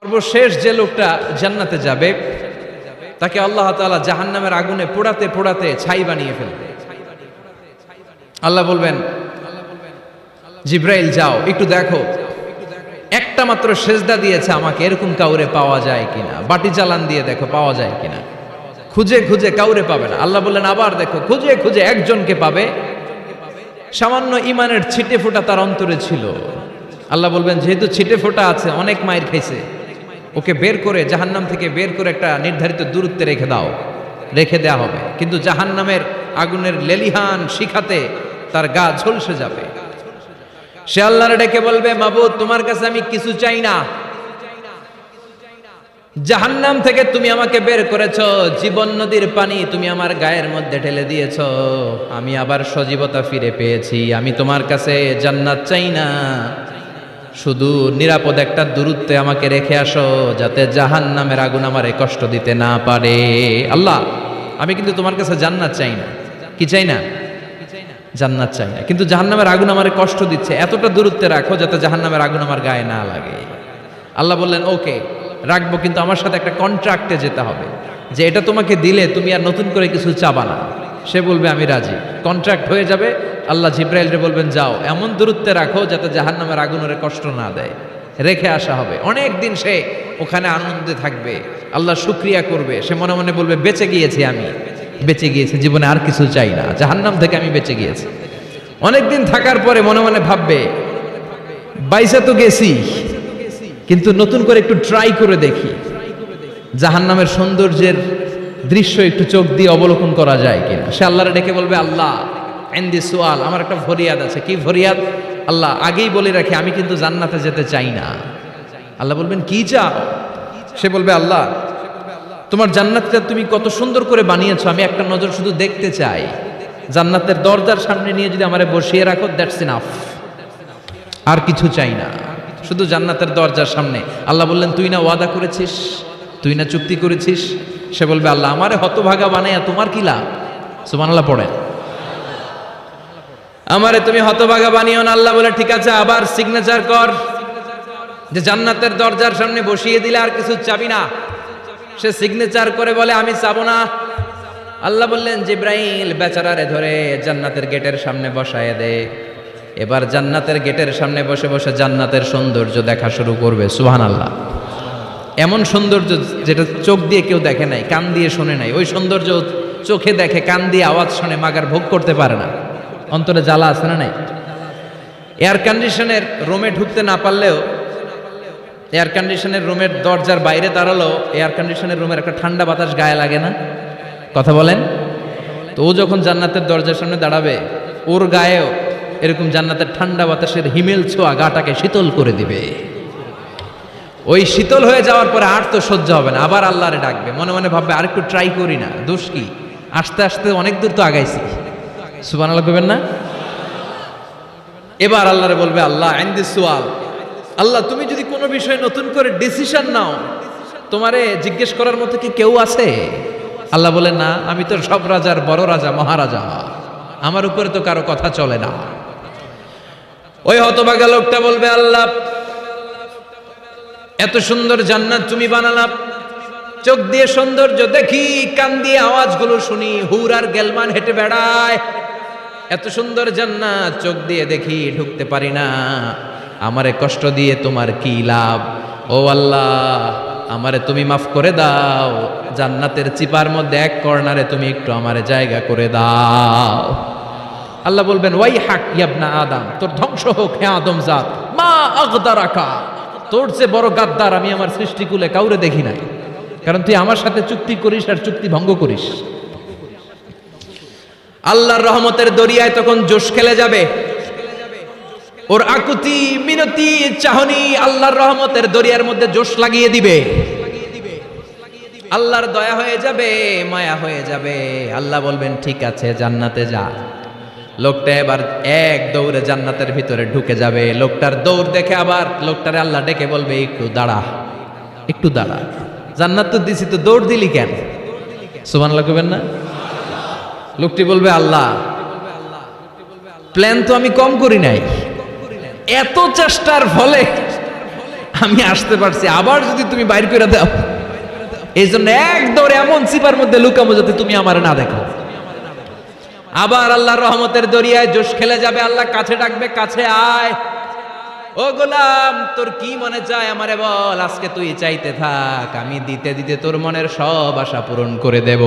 সর্বশেষ যে লোকটা জান্নাতে যাবে তাকে আল্লাহ তাআলা জাহান্নামের আগুনে পোড়াতে পোড়াতে ছাই বানিয়ে ফেলবে। আল্লাহ বলবেন, জিব্রাইল যাও একটু দেখো, একটা মাত্র সেজদা দিয়েছে আমাকে, এরকম কাউরে পাওয়া যায় কিনা। বাটি চালান দিয়ে দেখো পাওয়া যায় কিনা। খুঁজে খুঁজে কাউরে পাবে না। আল্লাহ বললেন আবার দেখো, খুঁজে খুঁজে একজনকে পাবে, সামান্য ইমানের ছিটে ফোঁটা তার অন্তরে ছিল। আল্লাহ বলবেন যেহেতু ছিটে ফোঁটা আছে, অনেক মায়ের খাইছে, ওকে বের করে জাহান্নাম থেকে বের করে একটা নির্ধারিত দূরত্বে রেখে দাও। রেখে দেয়া হবে, কিন্তু জাহান্নামের আগুনের লেলিহান শিখাতে তার গা ঝলসে যাবে। সে আল্লাহর ডেকে বলবে, মাবুদ তোমার কাছে আমি কিছু চাই না, জাহান্নাম থেকে তুমি আমাকে বের করেছো, জীবন নদীর পানি তুমি আমার গায়ের মধ্যে ঢেলে দিয়েছো, আমি আবার সজীবতা ফিরে পেয়েছি। আমি তোমার কাছে জান্নাত চাই না, শুধু নিরাপদ একটা দূরত্বে আমাকে রেখে আসো, যাতে জাহান্নামের আগুন আমারে কষ্ট দিতে না পারে। আল্লাহ আমি কিন্তু তোমার কাছে জান্নাত চাই না। কি চাই না? জান্নাত চাই না, কিন্তু জাহান্নামের আগুন আমারে কষ্ট দিচ্ছে, এতটা দূরত্বে রাখো যাতে জাহান্নামের আগুন আমার গায়ে না লাগে। আল্লাহ বললেন ওকে রাখবো, কিন্তু আমার সাথে একটা কন্ট্রাক্টে যেতে হবে, যে এটা তোমাকে দিলে তুমি আর নতুন করে কিছু চাবা না। সে বলবে আমি রাজি, কন্ট্রাক্ট হয়ে যাবে। আল্লাহ জিব্রাইলকে বলবেন যাও এমন দূরত্বে রাখো যাতে জাহান্নামের আগুন ওরে কষ্ট না দেয়। রেখে আসা হবে, অনেক দিন সে ওখানে আনন্দে থাকবে, আল্লাহ শুকরিয়া করবে। সে মনে মনে বলবে বেঁচে গিয়েছি, আমি বেঁচে গিয়েছি, জীবনে আর কিছু চাই না, জাহান্নাম থেকে আমি বেঁচে গিয়েছি। অনেকদিন থাকার পরে মনে মনে ভাববে বাইসা তো গেছি, কিন্তু নতুন করে একটু ট্রাই করে দেখি, জাহান্নামের সৌন্দর্যের দৃশ্য একটু চোখ দিয়ে অবলোকন করা যায় কিনা। সে আল্লাহরে ডেকে বলবে আল্লাহ এন্দি সোয়াল, আমার একটা ফরিয়াদ আছে। কি ফরিয়াদ? আল্লাহ আগেই বলে রাখি আমি কিন্তু জান্নাতে যেতে চাই না। আল্লাহ বলবেন কি চাও? সে বলবে আল্লাহ তোমার জান্নাতটা তুমি কত সুন্দর করে বানিয়েছো, আমি একটা নজর শুধু দেখতে চাই। জান্নাতের দরজার সামনে নিয়ে যদি আমারে বসিয়ে রাখো, দ্যাটস ইনাফ, আর কিছু চাই না, শুধু জান্নাতের দরজার সামনে। আল্লাহ বললেন তুই না ওয়াদা করেছিস, তুই না চুক্তি করেছিস। সে বলবে আল্লাহ আমারে হতভাগা বানাইয়া তোমার কি লাভ? সুবহানাল্লাহ পড়েন। আমারে তুমি হতভাগা বানিও না। আল্লাহ বলে ঠিক আছে, আবার সিগনেচার কর যে জান্নাতের দরজার সামনে বসিয়ে দিলে আর কিছু চাবি না। সে সিগনেচার করে বলে আমি চাবো না। আল্লাহ বললেন জিব্রাইল বেচারারে ধরে জান্নাতের গেটের সামনে বসায় দে। এবার জান্নাতের গেটের সামনে বসে বসে জান্নাতের সৌন্দর্য দেখা শুরু করবে। সুবহানাল্লাহ। এমন সৌন্দর্য যেটা চোখ দিয়ে কেউ দেখে নাই, কান দিয়ে শোনে নাই, ওই সৌন্দর্য চোখে দেখে, কান দিয়ে আওয়াজ শোনে, মাগার ভোগ করতে পারে না। অন্তরে জ্বালা আছে না নাই? এয়ার কন্ডিশনের রুমে ঢুকতে না পারলেও, এয়ার কন্ডিশনের রুমের দরজার বাইরে দাঁড়ালো, এয়ার কন্ডিশনের রুমের একটা ঠান্ডা বাতাস গায়ে লাগে না? কথা বলেন তো। ও যখন জান্নাতের দরজার সামনে দাঁড়াবে, ওর গায়েও এরকম জান্নাতের ঠান্ডা বাতাসের হিমেল ছোঁয়া গাটাকে শীতল করে দিবে। ওই শীতল হয়ে যাওয়ার পরে আর তো সহ্য হবে না, আবার আল্লাহরে ডাকবে, মনে মনে ভাববে আর একটু ট্রাই করি না, দোষ কি, আস্তে আস্তে অনেক দূর তো আগাইছি। সুবহানাল্লাহ কইবেন না? এবার আল্লাহরে বলবে আল্লাহ ইনদি সুয়াল, আল্লাহ তুমি যদি কোনো বিষয়ে নতুন করে ডিসিশন নাও, তোমারে জিজ্ঞেস করার মতো কি কেউ আছে? আল্লাহ বলে না, আমি তো সব রাজার বড় রাজা, মহারাজা, আমার উপরে তো কারো কথা চলে না। ওই হতভাগা লোকটা বলবে আল্লাহ এত সুন্দর জান্নাত তুমি বানালা, চোখ দিয়ে সৌন্দর্য দেখি, কান দিয়ে আওয়াজগুলো শুনি, হুর আর গেলমান হেঁটে বেড়ায়, এত সুন্দর জান্নাত চোখ দিয়ে দেখি, ঢুকতে পারি না, আমারে কষ্ট দিয়ে তোমার কি লাভ? ও আল্লাহ আমারে তুমি মাফ করে দাও, জান্নাতের চিপার মধ্যে এক কর্নারে তুমি একটু আমারে জায়গা করে দাও। আল্লাহ বলবেন ওয়াই হাক ইয়াবনা আদম, তোর ধ্বংস হোক হে আদম জাত, মা আগদারাকা, তোর যে বড় গাদ্দার আমি আমার সৃষ্টিকুলে কাউরে দেখি নাই, কারণ তুই আমার সাথে চুক্তি করিস আর চুক্তি ভঙ্গ করিস। আল্লাহর রহমতের দরিয়ায় তখন জোশ খেলে যাবে, ওর আকুতি মিনতি চাহনি আল্লাহর রহমতের দরিয়ার মধ্যে জোশ লাগিয়ে দিবে। আল্লাহর দয়া হয়ে যাবে, মায়া হয়ে যাবে। আল্লাহ বলবেন ঠিক আছে জান্নাতে যা। লোকটা এবার এক দৌড়ে জান্নাতের ভিতরে ঢুকে যাবে। লোকটার দৌড় দেখে আবার লোকটারে আল্লাহ ডেকে বলবে একটু দাঁড়া, একটু দাঁড়া, জান্নাত তো দিছি, তো দৌড় দিলি কেন? সুবহানাল্লাহ কইবেন না? লোকটি বলবে আল্লাহ প্ল্যান তো আমি কম করি নাই, এত চেষ্টার ফলে আমি আসতে পারছি, আবার যদি তুমি বাইর করে দাও, এই জন্য এক দৌড়ে এমন চিপার মধ্যে লুকাবো যাতে তুমি আমার না দেখো। আবার আল্লাহর রহমতের দরিয়ায় জোশ খেলে যাবে, আল্লাহ কাছে ডাকবে, কাছে আয়, ও গোলাম তোর কি মনে চায় আমারে বল, আজকে তুই চাইতে থাক, আমি দিতে দিতে তোর মনের সব আশা পূরণ করে দেব।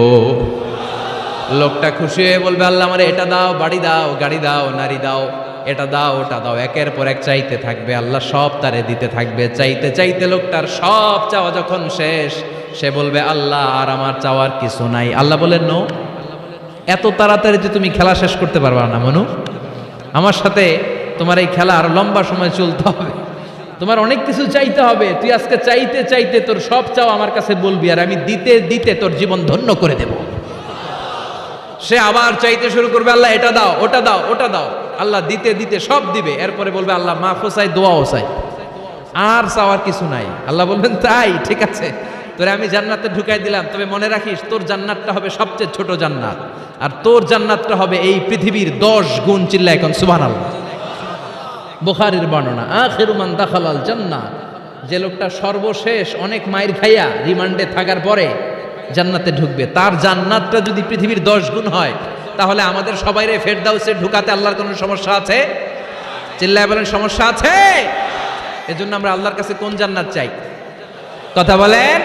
লোকটা খুশি হয়ে বলবে, আল্লাহ আমারে এটা দাও, বাড়ি দাও, গাড়ি দাও, নারী দাও, এটা দাও, ওটা দাও, একের পর এক চাইতে থাকবে, আল্লাহ সব তারে দিতে থাকবে। চাইতে চাইতে লোকটার সব চাওয়া যখন শেষ, সে বলবে, আল্লাহ আর আমার চাওয়ার কিছু নাই। আল্লাহ বলেন, নো, এত তাড়াতাড়ি যে তুমি খেলা শেষ করতে পারবা না মনু, আমার সাথে তোমার এই খেলা আরো লম্বা সময় চলতে হবে, তোমার অনেক কিছু চাইতে হবে। তুই আজকে চাইতে চাইতে তোর সব চাও আমার কাছে বলবি, আর আমি দিতে দিতে তোর জীবন ধন্য করে দেব। সে আবার চাইতে শুরু করবে, আল্লাহ এটা দাও, ওটা দাও, ওটা দাও, আল্লাহ দিতে দিতে সব দিবে। এরপরে বলবে, আল্লাহ মাফও চাই, দোয়াও চাই, আর চাওয়ার কিছু নাই। আল্লাহ বলবেন, তাই ঠিক আছে, তোরে আমি জান্নাতে ঢুকাই দিলাম, তবে মনে রাখিস তোর জান্নাতটা হবে সবচেয়ে ছোট জান্নাত, আর তোর জান্নাতটা হবে এই পৃথিবীর 10 গুণ। চিল্লা এখন সুবহানাল্লাহ। বুখারীর বর্ণনা, আখিরু মান দাখালাল জান্নাহ, যে লোকটা সর্বশেষ অনেক মাইর খাইয়া রিমান্ডে থাকার পরে জান্নাতে ঢুকবে, তার জান্নাতটা যদি পৃথিবীর 10 গুণ হয়, তাহলে আমাদের সবাইরে ফেরদাউসে ঢুকাতে আল্লাহর কোনো সমস্যা আছে? চিল্লায় বলেন, সমস্যা আছে? এজন্য আমরা আল্লাহর কাছে কোন জান্নাত চাই? কথা বলেন।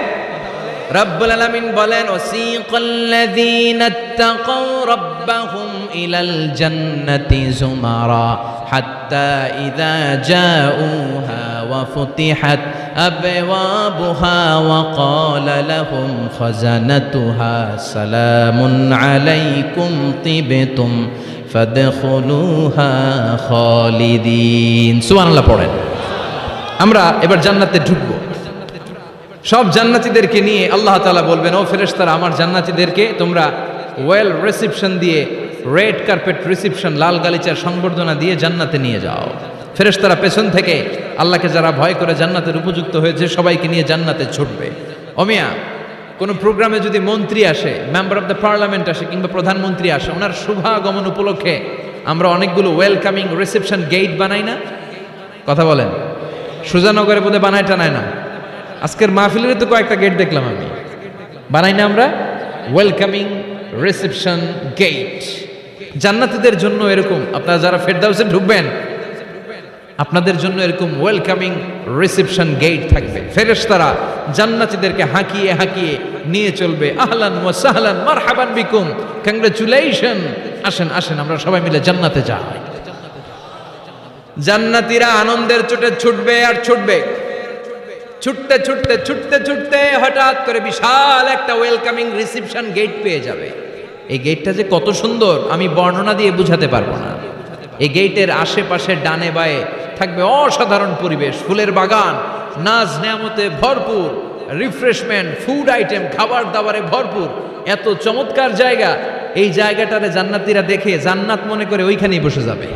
রব্বুল আলামিন বলেন, ওয়াসিকাল্লাযীনা ইত্তাকাউ রাব্বাহুম ইলাল জান্নাতি যুমারা হাত্তা ইযা জাউহা ওয়া ফুতিহাত আবওয়াবুহা ওয়া ক্বালা লাহুম খাজানাতুহা সালামুন আলাইকুম তিবতুম ফাদখুলুহা খালিদিন। সুবহানাল্লাহ পড়েন। আমরা এবার জান্নাতে ঢুকবো। সব জান্নাতীদেরকে নিয়ে আল্লাহ তাআলা বলবেন, ও ফেরেশতারা, আমার জান্নাতীদেরকে তোমরা ওয়েল রিসেপশন দিয়ে, রেড কার্পেট রিসেপশন, লাল গালিচার সংবর্ধনা দিয়ে জান্নাতে নিয়ে যাও। ফেরেশতারা পেছন থেকে আল্লাহকে যারা ভয় করে জান্নাতের উপযুক্ত হয়েছে সবাইকে নিয়ে জান্নাতে ছুটবে। ওমিয়া, কোনো প্রোগ্রামে যদি মন্ত্রী আসে, মেম্বার অফ দ্য পার্লামেন্ট আসে, কিংবা প্রধানমন্ত্রী আসে, ওনার শুভাগমন উপলক্ষে আমরা অনেকগুলো ওয়েলকামিং রিসেপশন গেট বানাই না? কথা বলেন। সুজানগরে বোধহয় বানায় টানায় না? আজকের মাহফিলের তো কয়েকটা গেট দেখলাম আমি, বানাই না আমরা? Welcoming reception gate. জান্নাতীদের জন্য এরকম, আপনারা যারা ফেরদাউসে ঢুকবেন আপনাদের জন্য এরকম ওয়েলকামিং রিসেপশন গেট থাকবে। ফেরেশতারা জান্নাতীদেরকে হাঁকিয়ে হাঁকিয়ে নিয়ে চলবে, আহলান ওয়া সাহলান মারহাবান বিকুম, কংগ্রাচুলেশন, আসেন আসেন আমরা সবাই মিলে জান্নাতে যাই। জান্নাতীরা আনন্দের চোটে ছুটবে আর ছুটবে। ছুটতে ছুটতে ছুটতে ছুটতে হঠাৎ করে বিশাল একটা ওয়েলকামিং রিসেপশন গেট পেয়ে যাবে। এই গেটটা যে কত সুন্দর আমি বর্ণনা দিয়ে বুঝাতে পারবো না। এই গেটের আশেপাশে ডানে বায়ে থাকবে অসাধারণ পরিবেশ, ফুলের বাগান, নাজ নেয়ামতে ভরপুর, রিফ্রেশমেন্ট, ফুড আইটেম, খাবার দাবারে ভরপুর, এত চমৎকার জায়গা। এই জায়গাটারে জান্নাতীরা দেখে জান্নাত মনে করে ওইখানেই বসে যাবে।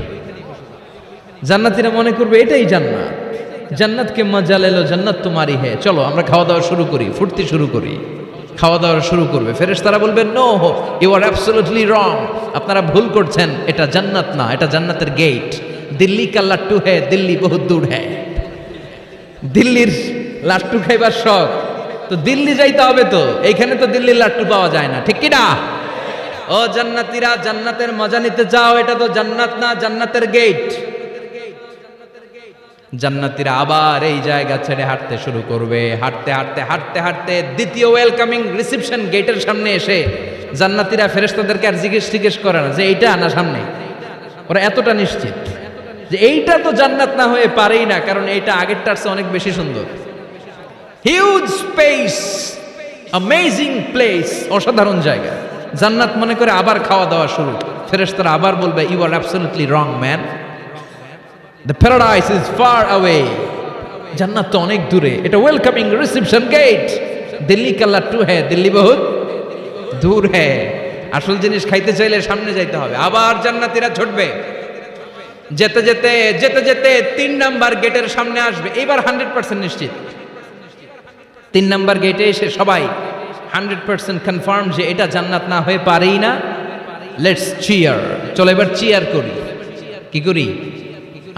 জান্নাতীরা মনে করবে এটাই জান্নাত, জান্নাতকে মজা লেলো, জান্নাত তোমারই হে, চলো আমরা খাওয়া দাওয়া শুরু করি, ফুর্তি শুরু করি। খাওয়া দাওয়া শুরু করবে। ফেরেশতারা বলবেন, no, you are absolutely wrong, আপনারা ভুল করছেন, এটা জান্নাত না, এটা জান্নাতের গেট। দিল্লি কা লাট্টু হ্যায়, দিল্লি বহুত দূর হ্যায়। দিল্লির লাট্টু খাইবার শখ, তো দিল্লি যাইতে হবে, তো এইখানে তো দিল্লির লাট্টু পাওয়া যায় না, ঠিক কিনা? ও জান্নাতীরা, জান্নাতের মজা নিতে চাও? এটা তো জান্নাত না, জান্নাতের গেট। জান্নাতীরা আবার এই জায়গা ছেড়ে হাঁটতে শুরু করবে। হাঁটতে হাঁটতে হাঁটতে হাঁটতে দ্বিতীয় ওয়েলকামিং রিসেপশন গেটের সামনে এসে জান্নাতীরা ফেরেশতাদেরকে আর জিজ্ঞেস করে না যে এইটা না সামনে, ওরা এতটা নিশ্চিত যে এইটা তো জান্নাত না হয়ে পারেই না, কারণ এইটা আগেরটার চেয়ে অনেক বেশি সুন্দর। হিউজ স্পেস, অ্যামেজিং প্লেস, অসাধারণ জায়গা। জান্নাত মনে করে আবার খাওয়া দাওয়া শুরু। ফেরেশতারা আবার বলবে, you are absolutely wrong man, the paradise is far away, জান্নাত তো অনেক দূরে, এটা ওয়েলকামিং রিসেপশন গেট। দিল্লি কা লাট্টু হ্যায়, দিল্লি বহুত দূর হ্যায়। আসল জিনিস খাইতে চাইলে সামনে যাইতে হবে। আবার জান্নাতীরা ছুটবে। যেতে যেতে যেতে যেতে 3 নাম্বার গেটের সামনে আসবে। এবার 100% নিশ্চিত। 3 নাম্বার গেটে এসে সবাই 100% কনফার্ম যে এটা জান্নাত না হয়ে পারেই না। লেটস চিয়ার, চলো এবার চিয়ার করি। কি করি?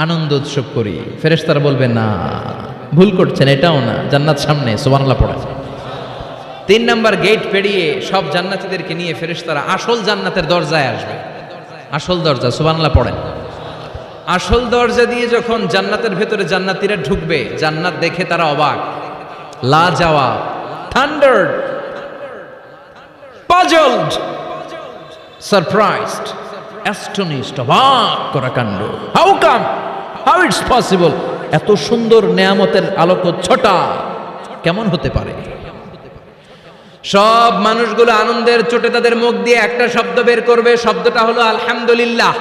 আনন্দ উৎসব করি। ফেরেশতারা বলবে, না, ভুল করছেন, এটাও না, জান্নাত সামনে, সুবহানাল্লাহ পড়ে। 3 নাম্বার গেট পেরিয়ে সব জান্নাতীদেরকে নিয়ে ফেরেশতারা আসল জান্নাতের দরজায় আসবে। আসল দরজা, সুবহানাল্লাহ পড়েন। আসল দরজা দিয়ে যখন জান্নাতের ভেতরে জান্নাতীরা ঢুকবে, জান্নাত দেখে তারা অবাক, লা জবাব, থান্ডার্ড, পাজলড, সারপ্রাইজড, অ্যাস্টনিশড, অবাক করা কাণ্ড। How come, how it's possible, এত সুন্দর নেয়ামতের আলোকচ্ছটা কেমন হতে পারে? সব মানুষগুলো আনন্দের চোটে তাদের মুখ দিয়ে একটা শব্দ বের করবে, শব্দটা হলো আলহামদুলিল্লাহ।